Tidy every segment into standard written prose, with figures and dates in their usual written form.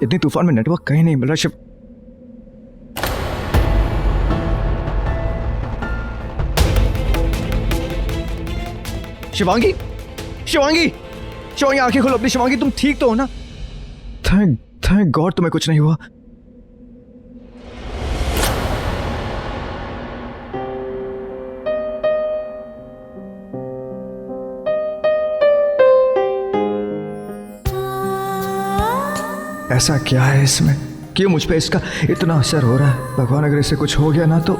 इतनी तूफान में नेटवर्क कहीं नहीं मिल रहा। शिवांगी, शिवांगी, शिवांगी आंखें खोलो अपनी। शिवांगी तुम ठीक तो हो ना? थैंक गॉड तुम्हें कुछ नहीं हुआ। ऐसा क्या है इसमें? क्यों मुझ पे इसका इतना असर हो रहा है? भगवान अगर इसे कुछ हो गया ना तो।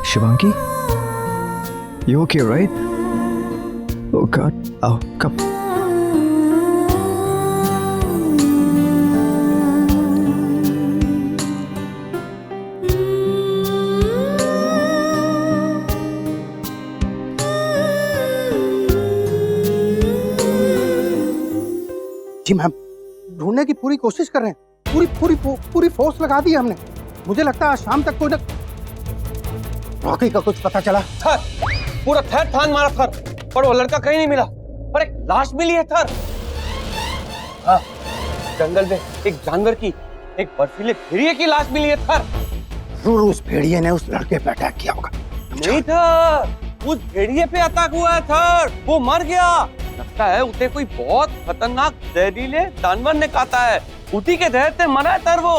Shivangi, you okay, right? Oh God, आओ, come. जी मैम, ढूंढने की पूरी कोशिश कर रहे हैं। पूरी फोर्स लगा दी हमने। मुझे लगता है आज शाम तक कोई रॉकी का कुछ पता चला। थर, पूरा थर थान मारा थर, पर वो लड़का कहीं नहीं मिला। पर एक लाश मिली है थर। हाँ, जंगल में एक जानवर की, एक बर्फीले भेड़िए की लाश मिली है थर। जरूर उस भेड़िए ने उस लड़के पे अटैक किया होगा। नहीं थर, उस भेड़िए पे अटैक हुआ है थर। वो मर गया। लगता है उसे कोई बहुत खतरनाक जहरीले जानवर ने काटा है। उसी के जहर से मरा है थर वो।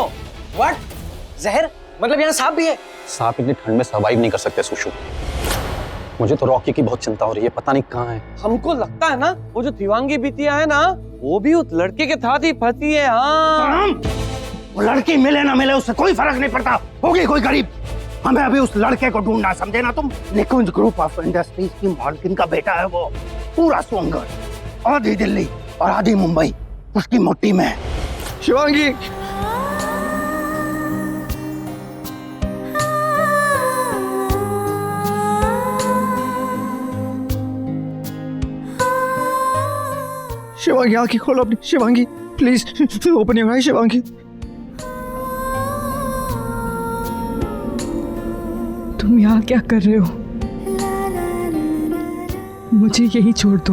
व्हाट? जहर? मतलब यहाँ सांप भी है? सांप इतनी ठंड में सर्वाइव नहीं कर सकते सुशु। मुझे तो रॉकी की बहुत चिंता हो रही है, पता नहीं कहाँ है। हमको लगता है ना वो जो शिवांगी बिटिया है ना, वो भी उस लड़के के साथ ही फंसी है। हाँ, वो लड़की मिले ना मिले उससे कोई फर्क नहीं पड़ता। होगी कोई गरीब। हमें अभी उस लड़के को ढूंढना, समझे ना तुम? निकुंज ग्रुप ऑफ इंडस्ट्रीज की मालकिन का बेटा है वो। पूरा सोनगढ़, आधी दिल्ली और आधी मुंबई उसकी मुट्ठी में है। शिवांगी, शिवांगी आंखें खोलो अपनी। Shivangi please open your eyes. Shivangi, तुम यहाँ क्या कर रहे हो? मुझे यही छोड़ दो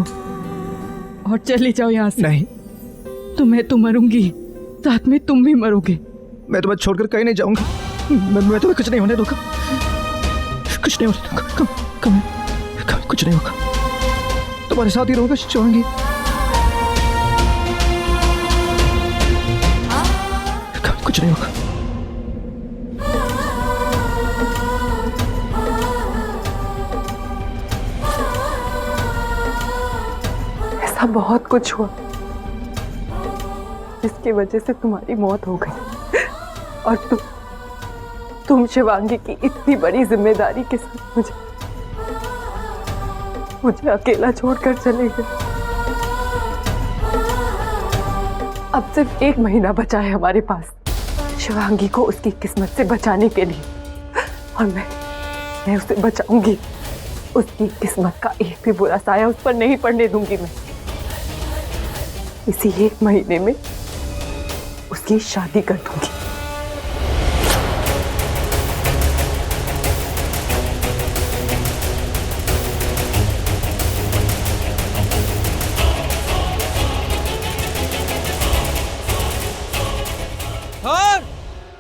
और चले जाओ यहाँ से। नहीं, तो मैं तो मरूंगी, साथ में तुम भी मरोगे। मैं तुम्हें छोड़कर कहीं नहीं जाऊंगा। मैं तुम्हें कुछ नहीं होने दूंगा। कुछ नहीं होने दूंगा। कम कुछ नहीं होगा। तुम्हारे साथ ही रहूंगा शिवांगी। कुछ नहीं होगा। ऐसा बहुत कुछ हुआ जिसकी वजह से तुम्हारी मौत हो गई, और तुम शिवांगी की इतनी बड़ी जिम्मेदारी के साथ मुझे अकेला छोड़कर चले गए। अब सिर्फ 1 महीना बचा है हमारे पास शिवांगी को उसकी किस्मत से बचाने के लिए, और मैं उसे बचाऊंगी। उसकी किस्मत का एक भी बुरा साया उस पर नहीं पड़ने दूंगी मैं। इसी 1 महीने में उसकी शादी कर दूंगी। थर,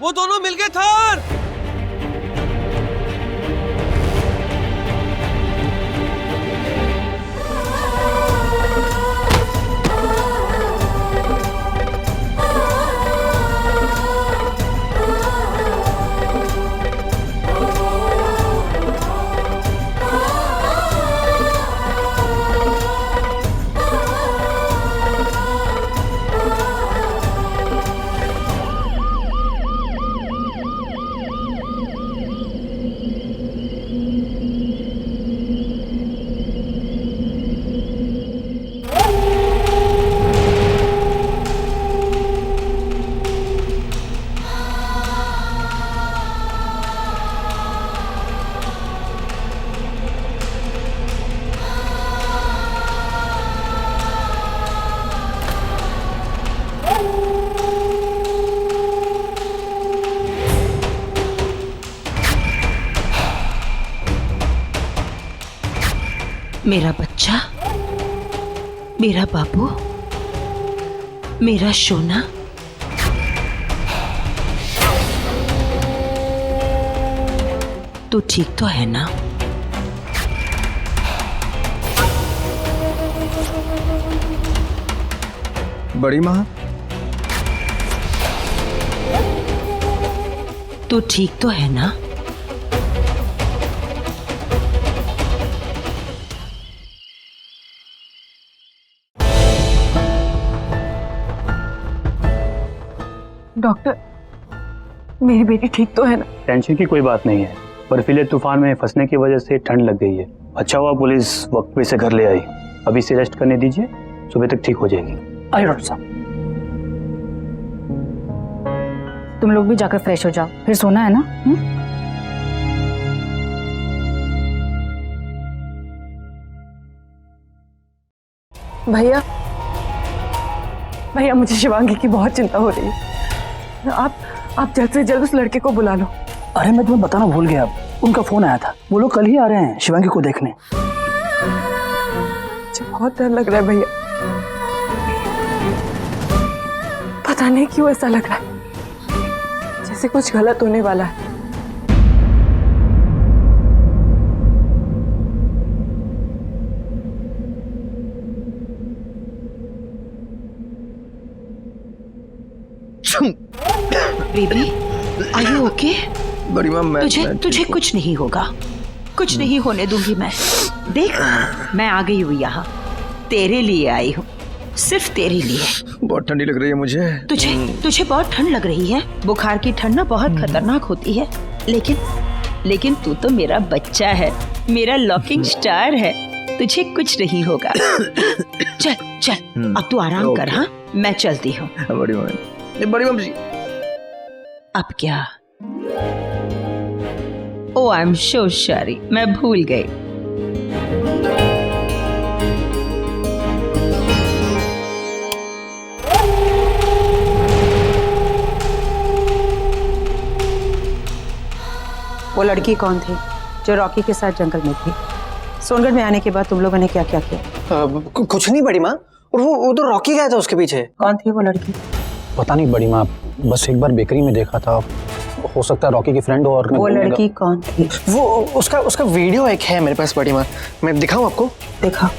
वो दोनों मिल गए थर। मेरा बच्चा, मेरा बाबू, मेरा सोना, तू ठीक तो है ना? बड़ी माँ, तू ठीक तो है ना? डॉक्टर, मेरी बेटी ठीक तो है ना? टेंशन की कोई बात नहीं है। बर्फीले तूफान में फंसने की वजह से ठंड लग गई है। अच्छा हुआ पुलिस वक्त पे से घर ले आई। अभी से रेस्ट करने दीजिए, सुबह तक ठीक हो जाएगी। आइए डॉक्टर साहब, तुम लोग भी जाकर फ्रेश हो जाओ, फिर सोना है ना? भैया, भैया मुझे शिवांगी की बहुत चिंता हो रही है। आप जल्द से जल्द उस लड़के को बुला लो। अरे मैं तुम्हें बताना भूल गया, उनका फोन आया था, वो लोग कल ही आ रहे हैं शिवांगी को देखने। मुझे बहुत डर लग रहा है भैया, पता नहीं क्यों ऐसा लग रहा है जैसे कुछ गलत होने वाला है। Baby, are you okay? बड़ी माँ, तुझे कुछ नहीं होगा, कुछ नहीं होने दूंगी मैं। देख, मैं आ गई हूँ यहाँ, तेरे लिए आई हूँ, सिर्फ तेरे लिए। बहुत ठंडी लग रही है मुझे। तुझे बहुत ठंड लग रही है? बुखार की ठंड ना बहुत खतरनाक होती है, लेकिन तू तो मेरा बच्चा है, मेरा लॉकिंग स्टार है, तुझे कुछ नहीं होगा। चल चल, अब तू आराम कर। हाँ, मैं चलती हूँ। बड़ी माँ जी। अब क्या? ओ आई एम सो सॉरी, मैं भूल गई। वो लड़की कौन थी जो रॉकी के साथ जंगल में थी? सोनगढ़ में आने के बाद तुम लोगों ने क्या क्या किया? कुछ नहीं बड़ी माँ, और वो तो रॉकी गया था उसके पीछे। कौन थी वो लड़की? पता नहीं बड़ी माँ, बस एक बार बेकरी में देखा था, हो सकता है रॉकी की फ्रेंड हो। और वो लड़की कौन थी? वो उसका वीडियो एक है मेरे पास बड़ी माँ, मैं दिखाऊं आपको? देखा।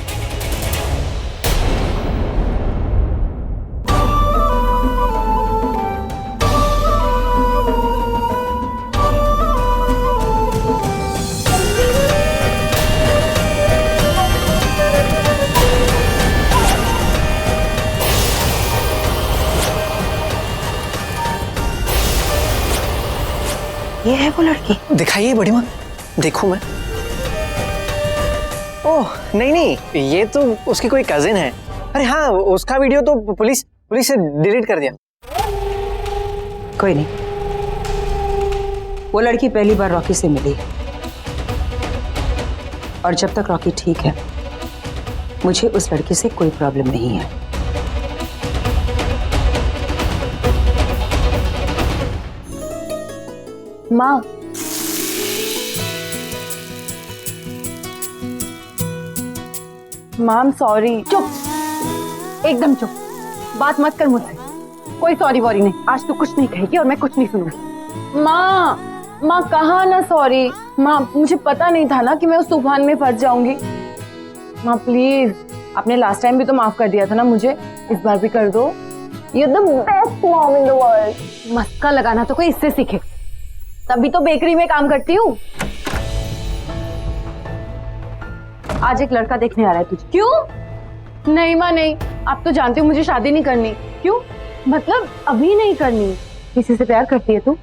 ये है वो लड़की? दिखाइए बड़ी माँ, देखूं मैं। ओह नहीं, ये तो उसकी कोई कजिन है। अरे हाँ, उसका वीडियो तो पुलिस से डिलीट कर दिया। कोई नहीं, वो लड़की पहली बार रॉकी से मिली, और जब तक रॉकी ठीक है मुझे उस लड़की से कोई प्रॉब्लम नहीं है। माँ, मैम सॉरी। चुप, एकदम चुप, बात मत कर मुझसे। कोई सॉरी वॉरी नहीं, आज तू कुछ नहीं कहेगी और मैं कुछ नहीं सुनूंगी। माँ कहा ना सॉरी। माँ, मुझे पता नहीं था ना कि मैं उस तूफान में फंस जाऊंगी। माँ प्लीज, आपने लास्ट टाइम भी तो माफ कर दिया था ना मुझे, इस बार भी कर दो। You're the best mom in the world। मस्का लगाना तो कोई इससे सीखे, तभी तो बेकरी में काम करती हूँ। आज एक लड़का देखने आ रहा है तुझे। क्यों? नहीं माँ नहीं, आप तो जानते हो मुझे शादी नहीं करनी। क्यों? मतलब अभी नहीं करनी। किसी से प्यार करती है तू?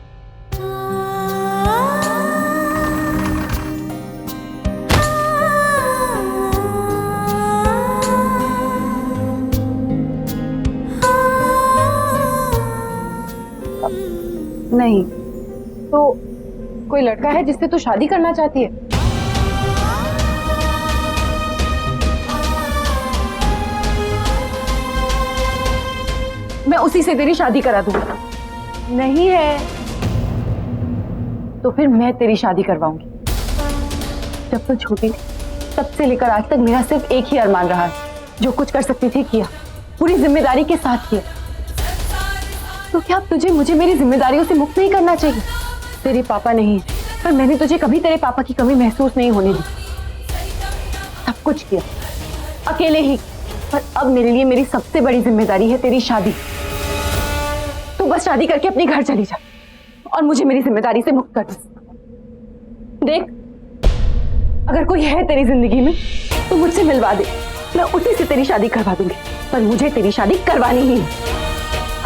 नहीं तो कोई लड़का है जिससे तू शादी करना चाहती है? मैं उसी से तेरी शादी करा दूंगा। नहीं है तो फिर मैं तेरी शादी करवाऊंगी। जब तू छोटी थी तब से लेकर आज तक मेरा सिर्फ एक ही अरमान रहा है, जो कुछ कर सकती थी किया, पूरी जिम्मेदारी के साथ किया। तो क्या अब तुझे मुझे मेरी जिम्मेदारियों से मुक्त नहीं करना चाहिए? तेरे पापा नहीं, पर मैंने तुझे कभी तेरे पापा की कमी महसूस नहीं होने दी। सब कुछ किया अकेले ही, पर अब मेरे लिए मेरी सबसे बड़ी जिम्मेदारी है तेरी शादी। तू बस शादी करके अपने घर चली जा और मुझे मेरी जिम्मेदारी से मुक्त कर दे। देख, अगर कोई है तेरी जिंदगी में तो मुझसे मिलवा दे, मैं उसी से तेरी शादी करवा दूंगी, पर मुझे तेरी शादी करवानी ही है।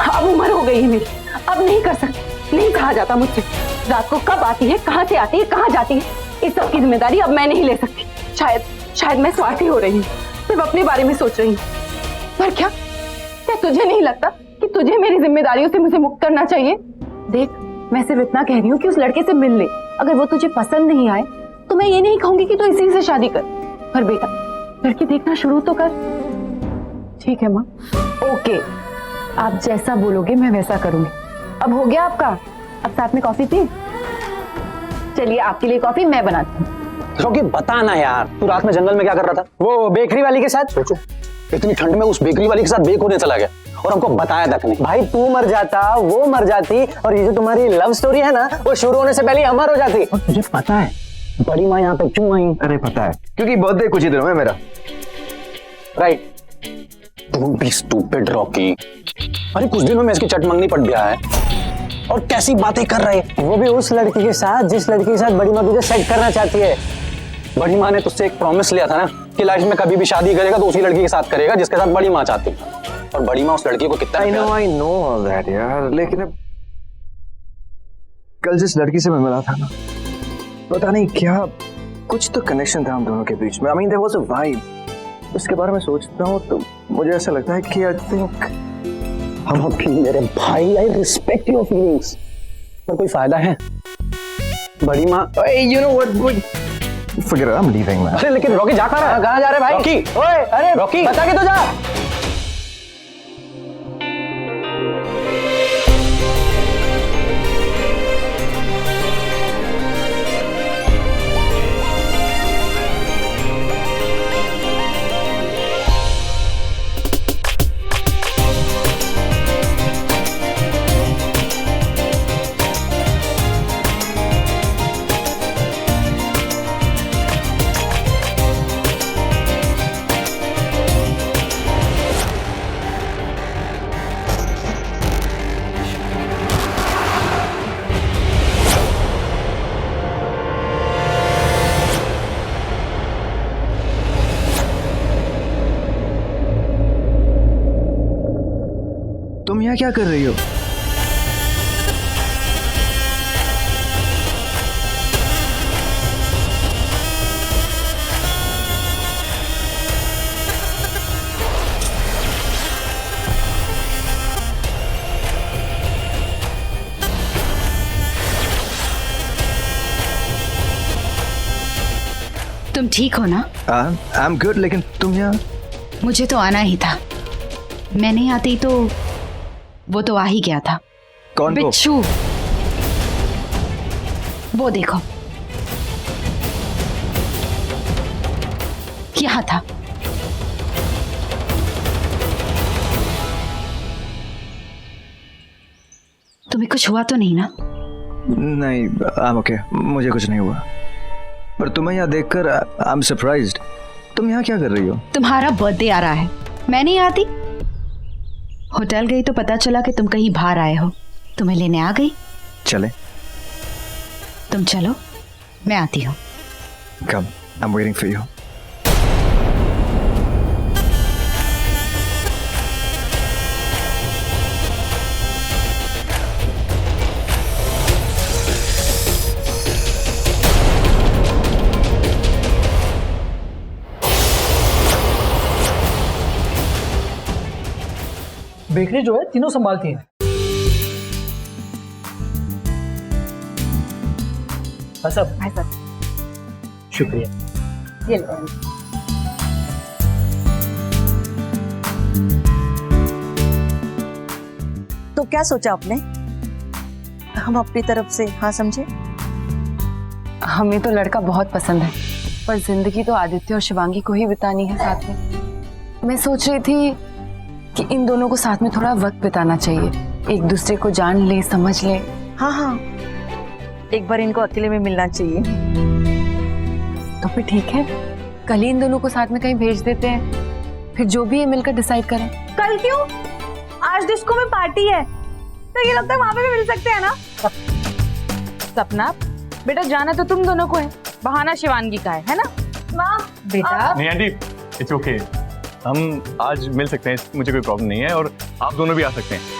अब उम्र हो गई है मेरी, अब नहीं कर सकती, नहीं कहा जाता मुझसे। रात को कब आती है, कहाँ से आती है, कहाँ जाती है, इस सब की जिम्मेदारी अब मैं नहीं ले सकती। शायद मैं स्वार्थी हो रही हूँ, सिर्फ अपने बारे में सोच रही हूँ। पर क्या तुझे नहीं लगता कि तुझे मेरी जिम्मेदारियों से मुझे मुक्त करना चाहिए? देख, मैं सिर्फ इतना कह रही हूँ कि उस लड़के से मिल ले। अगर वो तुझे पसंद नहीं आए तो मैं ये नहीं कहूंगी कि तू इसी से शादी कर, पर बेटा लड़की देखना शुरू तो कर। ठीक है माँ, ओके, आप जैसा बोलोगे मैं वैसा करूंगी। अब हो गया आपका? अब साथ में कॉफी पी। चलिए, आपके लिए कॉफी मैं बनाती हूँ। रॉकी बता ना यार, तू रात में जंगल में क्या कर रहा था? वो बेकरी वाली के साथ। सोचो, इतनी ठंड में उस बेकरी वाली के साथ बेक होने चला गया और हमको बताया तक नहीं। भाई तू मर जाता, वो मर जाती, और ये जो तुम्हारी लव स्टोरी है ना, वो शुरू होने से पहले अमर हो जाती। और तुझे पता है बड़ी माँ यहाँ पे क्यों आई? अरे पता है, क्योंकि बर्थडे कुछ ही दिनों में मेरा। Right, don't be stupid Rocky. अरे कुछ दिनों में इसकी चटमंगनी पड़ गया है और कैसी बातें कर रहे, वो भी उस लड़की के साथ जिस लड़की के साथ बड़ी माँ तुझे सेट करना चाहती है। बड़ी माँ ने तुझसे एक प्रॉमिस लिया था ना कि लाइफ में कभी भी शादी करेगा तो उसी लड़की के साथ करेगा जिसके साथ बड़ी माँ चाहती है। और बड़ी माँ उस लड़की को कितना I know all that यार, लेकिन अब कल जिस लड़की से मैं मिला था ना, पता नहीं क्या कुछ तो कनेक्शन था हम दोनों के बीच में। I mean there was a vibe। उसके बारे में सोचता हूँ तो मुझे ऐसा लगता है कि I think हम अपनी, मेरे भाई, आई रिस्पेक्ट योर फीलिंग्स, पर कोई फायदा है? बड़ी माँ, you know what forget it, I'm leaving man। अरे लेकिन रॉकी जा कहाँ रहा है? कहाँ जा रहे भाई? रॉकी, ओए, अरे रॉकी, बता के तो जा। तुम यहाँ क्या कर रही हो? तुम ठीक हो ना? आई एम गुड, लेकिन तुम यहाँ? मुझे तो आना ही था, मैं नहीं आती तो वो तो आ ही गया था। कौन? बिच्छू, वो देखो यहाँ था। तुम्हें कुछ हुआ तो नहीं ना? नहीं, आई एम ओके, मुझे कुछ नहीं हुआ। पर तुम्हें यहाँ देखकर आई एम सरप्राइज्ड। तुम यहाँ क्या कर रही हो? तुम्हारा बर्थडे आ रहा है, मैं नहीं आती। होटल गई तो पता चला कि तुम कहीं बाहर आए हो, तुम्हें लेने आ गई। चले? तुम चलो, मैं आती हूँ। Come, I am waiting for you. Bakery जो है तीनों संभालती हैं। हाँ सब, शुक्रिया। ये लो। तो क्या सोचा आपने? हम अपनी तरफ से हाँ समझे। हमें तो लड़का बहुत पसंद है, पर जिंदगी तो आदित्य और शिवांगी को ही बितानी है साथ में। मैं सोच रही थी कि इन दोनों को साथ में थोड़ा वक्त बिताना चाहिए, एक दूसरे को जान ले, समझ ले। हाँ हाँ, एक बार इनको अकेले में मिलना चाहिए। तो फिर ठीक है, कल ही इन दोनों को साथ में कहीं भेज देते हैं, फिर जो भी है मिलकर डिसाइड करें। कल क्यों? आज डिस्को में पार्टी है, तो ये लगता है वहां पे भी मिल सकते हैं ना। सपना बेटा, जाना तो तुम दोनों को है, बहाना शिवांगी का है ना? माँ बेटा नहीं आंटी, इट्स ओके, हम आज मिल सकते हैं, मुझे कोई प्रॉब्लम नहीं है, और आप दोनों भी आ सकते हैं।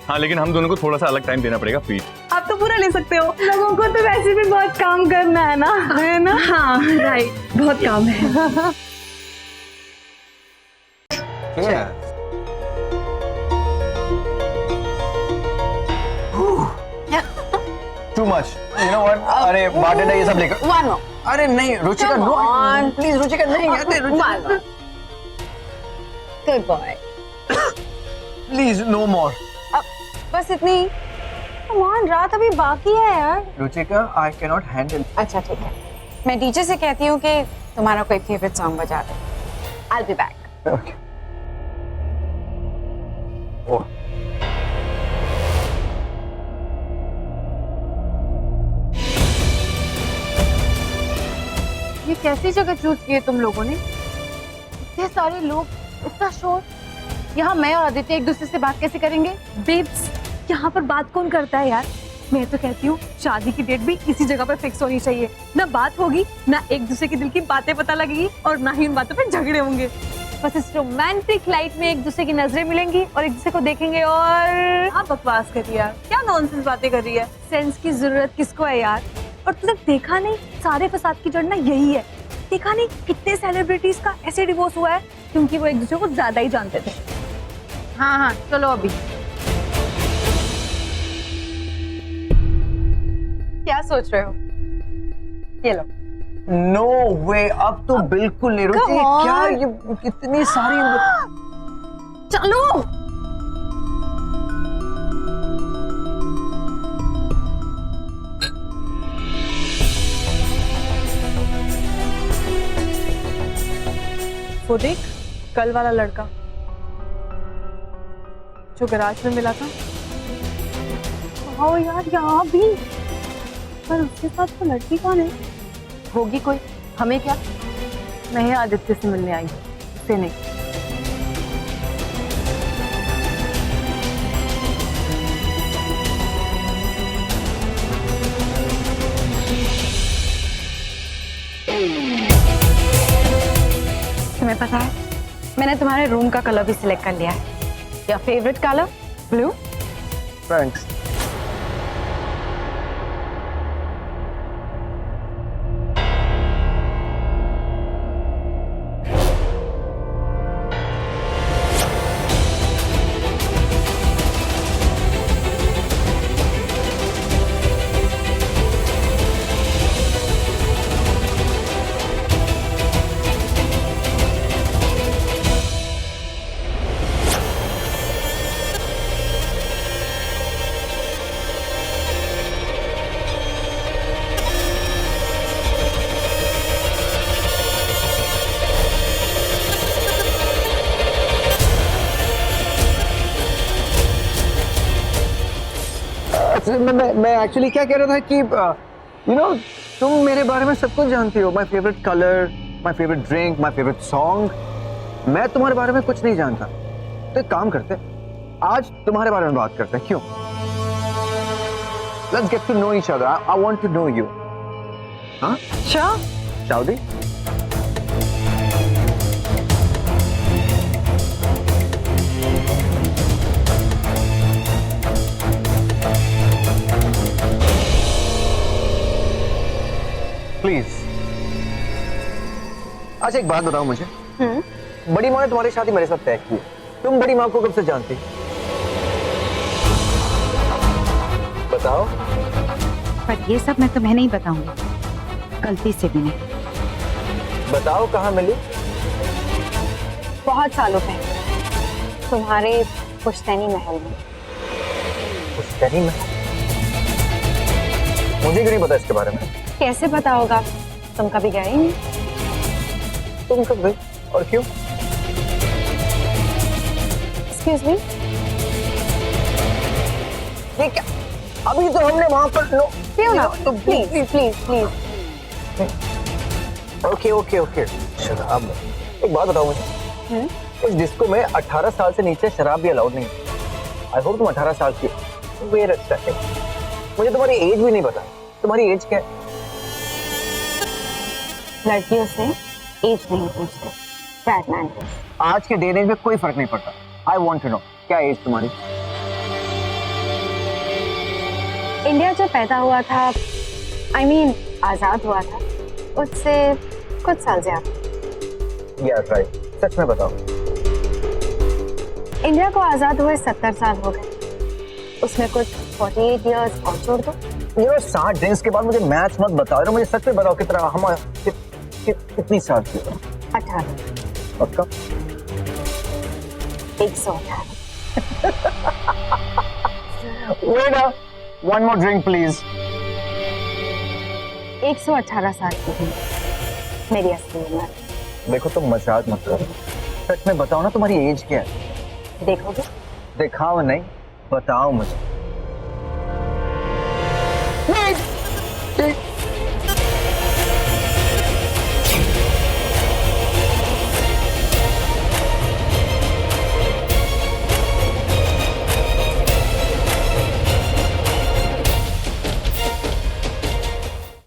हाँ, लेकिन हम दोनों को थोड़ा सा अलग टाइम देना पड़ेगा प्लीज। आप तो पूरा ले सकते हो, लोगों को तो वैसे भी बहुत काम करना है ना, है ना? हाँ राइट, बहुत काम है। Too much. You know what? अरे बार्टेंडर ये सब लेकर। One more. अरे नहीं रुचिका, नो प्लीज रुचिका, नहीं अरे Ruchika Good boy. Please no more. बस इतनी। Come on, रात अभी बाकी है यार। Ruchika, I can not handle. अच्छा ठीक है, मैं टीचर से कहती हूँ कि तुम्हारा कोई फेवरेट सॉन्ग बजा दे। I'll be back. Okay. ओह ये कैसी जगह चूज की है तुम लोगों ने? इतने सारे लोग, इतना शोर। यहाँ मैं और आदित्य एक दूसरे से बात कैसे करेंगे? बेब्स, यहाँ पर बात कौन करता है यार? मैं तो कहती हूँ शादी की डेट भी इसी जगह पर फिक्स होनी चाहिए। ना बात होगी, ना एक दूसरे के दिल की बातें पता लगेगी, और ना ही उन बातों पे झगड़े होंगे। बस इस रोमांटिक लाइट में एक दूसरे की नजरें मिलेंगी और एक दूसरे को देखेंगे। और आप बकवास कर रही है यार, क्या नॉनसेंस बातें कर रही है? सेंस की जरूरत किसको है यार? और तुझे देखा नहीं, सारे फसाद की जड़ ना यही है। देखा नहीं कितने सेलिब्रिटीज का ऐसे डिवोर्स हुआ है क्योंकि वो एक दूसरे को ज्यादा ही जानते थे। हाँ हाँ चलो अभी। क्या सोच रहे हो? ये लो। नो वे, अब तो बिल्कुल नहीं रुचि, क्या ये कितनी सारी। चलो वो देख, कल वाला लड़का जो गैराज में मिला था। हाँ यार, यहाँ भी। पर उसके साथ तो लड़की कौन है? होगी कोई, हमें क्या? मैं आदित्य से मिलने आई हूँ, उससे नहीं। तुम्हें पता है, मैंने तुम्हारे रूम का कलर भी सिलेक्ट कर लिया है। Your favourite colour blue. Thanks. मैं एक्चुअली क्या कह रहा था कि यू नो, तुम मेरे बारे में सब कुछ जानती हो। My favourite colour, my favourite drink, my favourite song. मैं तुम्हारे बारे में कुछ नहीं जानता, तो एक काम करते, आज तुम्हारे बारे में बात करते हैं, क्यों? Let's get to know each other. I want to know you. हाँ शादी। प्लीज। अच्छा एक बात बताओ मुझे, बड़ी माँ ने तुम्हारी शादी मेरे साथ तय की है, तुम बड़ी माँ को कब से जानती? बताओ। पर ये सब मैं तुम्हें नहीं बताऊंगी, गलती से भी नहीं। बताओ कहाँ मिली? बहुत सालों पहले तुम्हारे पुश्तैनी महल में। पुश्तैनी महल? मुझे क्यों नहीं पता इसके बारे में? कैसे पता होगा, तुम कभी गए ही नहीं। तुम कब गई और क्यों? एक्सक्यूज मी, ये क्या? अभी तो हमने वहां पर पियो ना please please please. Okay okay okay शराब। एक बात बताओ मुझे, इस डिस्को में 18 साल से नीचे शराब भी अलाउड नहीं है। आई होप तुम 18 साल की हो। वेयर अच्छा है। मुझे तुम्हारी एज भी नहीं पता, तुम्हारी एज क्या है? लड़कियों से एज नहीं पूछते, दैट मैटर्स। आज के डे एज में कोई फर्क नहीं पड़ता। आई वांट टू नो क्या एज तुम्हारी? इंडिया जो पैदा हुआ था, आई मीन आजाद हुआ था, उससे कुछ साल ज्यादा। यार राइट, सच में बताओ। इंडिया को आजाद हुए 70 साल हो गए, उसमें कुछ 48 इयर्स और जोड़ दो। ये 60 ड्रिंक्स के बाद मुझे मैथ्स मत बताओ ना, मुझे सच में बताओ कितना हम कितनी साल की हो? 18। पक्का? 118। Waiter, one more drink please. 118 साल की थी मेरी असली उम्र। देखो तुम मजाक मत करो, सच में बताओ ना तुम्हारी एज क्या है? देखोगे? दिखाओ नहीं, बताओ मुझे।